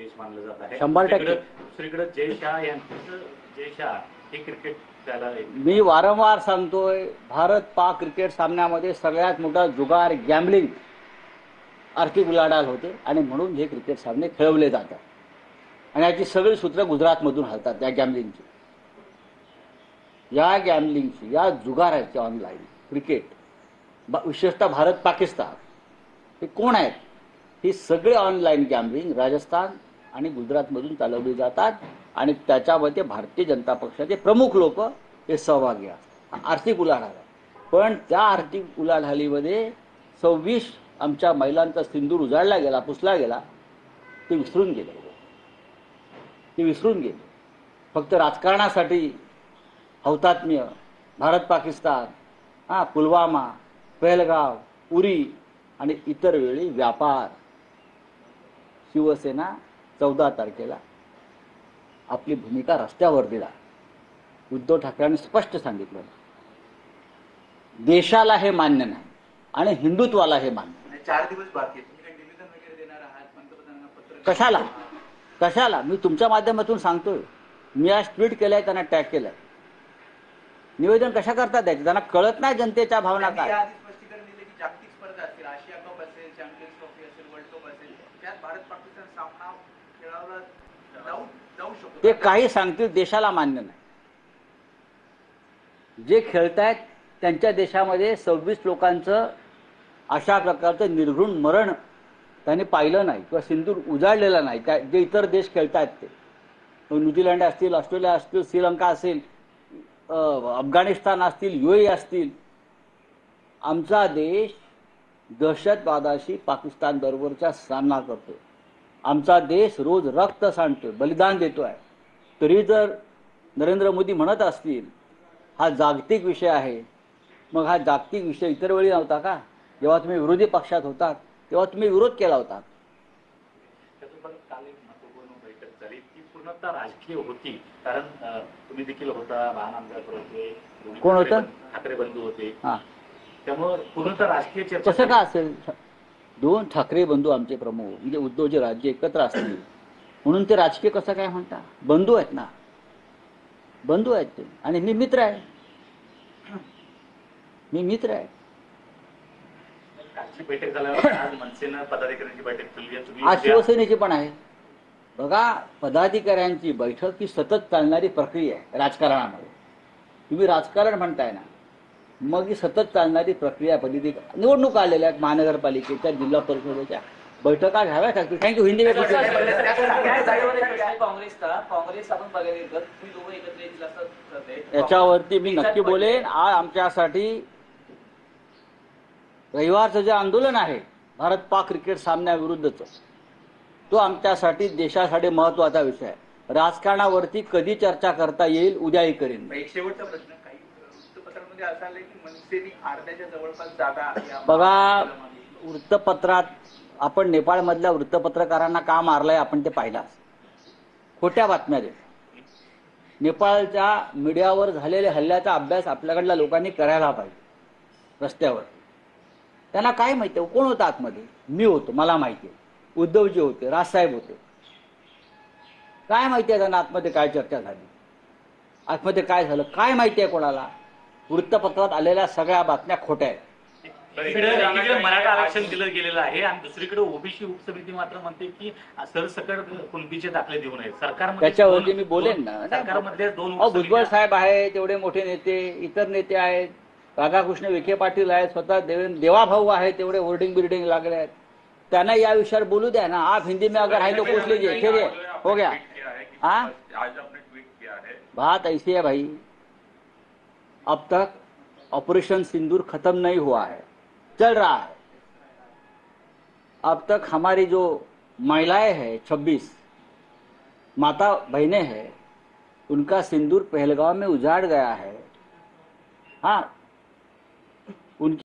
देश मानलं जात आहे. 100%. दुसरीकडे जय शाह हे क्रिकेट त्याला मी वारंवार सांगतोय, भारत पाक क्रिकेट सामन्यामध्ये सगळ्यात मोठा जुगार, गॅम्बलिंग, आर्थिक उलाढाल होते आणि म्हणून हे क्रिकेट सामने खेळवले जातात. आणि याची सगळी सूत्र गुजरातमधून हलतात. या गॅम्बलिंगची, या जुगाराची ऑनलाईन क्रिकेट, विशेषतः भारत पाकिस्तान हे कोण आहेत? ही सगळे ऑनलाईन गॅम्बलिंग राजस्थान आणि गुजरातमधून चालवली जातात आणि त्याच्यामध्ये भारतीय जनता पक्षाचे प्रमुख लोक हे सहभागी असतात. आर्थिक उलाढाल आहे. पण त्या आर्थिक उलाढालीमध्ये 26 आमच्या महिलांचा सिंदूर उजाडला गेला, पुसला गेला, ते विसरून गेले. फक्त राजकारणासाठी हौतात्म्य, भारत पाकिस्तान, पुलवामा, पहलगाव, उरी आणि इतर वेळी व्यापार. शिवसेना 14 तारखेला आपली भूमिका रस्त्यावर दिला. उद्धव ठाकरेंनी स्पष्ट सांगितलं, देशाला हे मान्य नाही आणि हिंदुत्वाला हे मान्य नाही. 4 दिवस बाकी आहेत. तुम्ही काही निवेदन वगैरे देणार आहात? पंतप्रधानांना पत्र कशाला? मी तुमच्या माध्यमातून सांगतोय. मी आज ट्विट केलंय, त्यांना टॅग केलंय. निवेदन कशा करता द्यायचे? त्यांना कळत नाही जनतेच्या भावना काय. आधी स्पष्टीकरण दिले की जागतिक स्पर्धा असतील, आशिया कप असेल, चॅम्पियन्स ट्रॉफी असेल, वर्ल्ड कप असेल, त्यात भारत पाकिस्तान सामना खेळावला जाऊ शकतो. ते काही सांगतील, देशाला मान्य नाही. जे खेळतायत त्यांच्या देशामध्ये 26 लोकांचं अशा प्रकारचं निर्घृण मरण त्यांनी पाहिलं नाही किंवा सिंदूर उजाडलेला नाही. जे इतर देश खेळतायत ते न्यूझीलंड असतील, ऑस्ट्रेलिया असतील, श्रीलंका असेल, अफगाणिस्तान असतील, UAE असतील. आमचा देश दहशतवादाशी पाकिस्तान बरोबरचा सामना करतो. आमचा देश रोज रक्त सांडतोय, बलिदान देतोय. तरी जर नरेंद्र मोदी म्हणत असतील हा जागतिक विषय आहे, मग हा जागतिक विषय इतर वेळी नव्हता का? जेव्हा तुम्ही विरोधी पक्षात होता तेव्हा तुम्ही विरोध केला होता. काल एक महत्वपूर्ण बैठक झाली, ती पूर्णतः राजकीय होती. कारण तुम्ही देखील होता, भान आमदार होते, कोण होतं? ठाकरे बंधू होते. त्यामुळे पूर्णतः राजकीय चर्चा. कसं का असेल? 2 ठाकरे बंधू आमचे प्रमुख, म्हणजे उद्धवचे राज्य एकत्र असतील म्हणून ते राजकीय कसं काय म्हणता? बंधू आहेत ना, बंधू आहेत ते. आणि मी मित्र आहे. कालची बैठक झाल्यावर आज मनसेनं पदाधिकाऱ्यांची बैठक ठेवली आहे. आज शिवसेनेची पण आहे. बघा, पदाधिकाऱ्यांची बैठक ही सतत चालणारी प्रक्रिया आहे राजकारणामध्ये. तुम्ही राजकारण म्हणताय ना, मग ही सतत चालणारी प्रक्रिया. निवडणूक आलेल्या आहेत, महानगरपालिकेच्या, जिल्हा परिषदेच्या बैठका घ्याव्याच लागतील. थँक्यू. हिंदी में काँग्रेस आपण बघायला याच्यावरती मी नक्की बोलेन. आज आमच्यासाठी रविवारचं जे आंदोलन आहे भारत पाक क्रिकेट सामन्याविरुद्धचं, तो आमच्यासाठी देशासाठी महत्वाचा विषय आहे. राजकारणावरती कधी चर्चा करता येईल उद्याही करेन. एक शेवटचा प्रश्न, काही वृत्तपत्रांमध्ये असं आलंय की मनसेने अर्ध्याच्या जवळपास जागा. बघा, वृत्तपत्रात आपण नेपाळमधल्या वृत्तपत्रकारांना का मारलंय आपण ते पाहिलं. खोट्या बातम्या देत. नेपाळच्या मीडियावर झालेल्या हल्ल्याचा अभ्यास आपल्याकडल्या लोकांनी करायला पाहिजे. रस्त्यावर त्यांना काय माहिती आहे? कोण होतं आतमध्ये? मी होतो, मला माहिती आहे. उद्धवजी होते, राजसाहेब होते. काय माहिती आहे त्यांना आतमध्ये काय चर्चा झाली, आतमध्ये काय झालं, काय माहिती आहे कोणाला? वृत्तपत्रात आलेल्या सगळ्या बातम्या खोट्या आहेत. एकीकडे मराठा आरक्षण दिलं गेलेलं आहे आणि दुसरीकडे ओबीसी उपसमिती मात्र म्हणते की सरसकट कुणबीचे दाखले देऊ नये. सरकार त्याच्यावरती मी बोलेन ना. सरकारमध्ये 2 भुजबळ साहेब आहे, तेवढे मोठे नेते, इतर नेते आहेत, राधाकृष्ण विखे पाटील आहेत, स्वतः देवाभाऊ आहे, तेवढे होर्डिंग बिल्डिंग लागले आहेत. त्यांना या विषयावर बोलू द्या ना. आप हिंदी में अगर है तो पूछ लीजिए. ठीक हो गया. हाँ, बात ऐसी है भाई, अब तक ऑपरेशन सिंदूर खत्म नहीं हुआ है, चल रहा है. अब तक हमारी जो महिलाएं हैं, 26 माता बहनें हैं, उनका सिंदूर पहलगांव में उजाड़ गया है. हाँ, उनकी